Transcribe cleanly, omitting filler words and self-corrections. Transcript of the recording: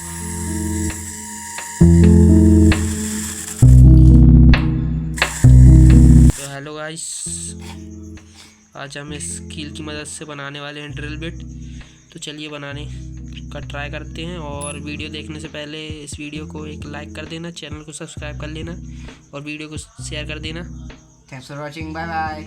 तो hello guys, आज हम इस कील की मदद से बनाने वाले हैं ड्रिल बिट। तो चलिए बनाने का ट्राई करते हैं। और वीडियो देखने से पहले इस वीडियो को एक लाइक कर देना, चैनल को सब्सक्राइब कर लेना और वीडियो को शेयर कर देना। Thanks for watching, bye bye.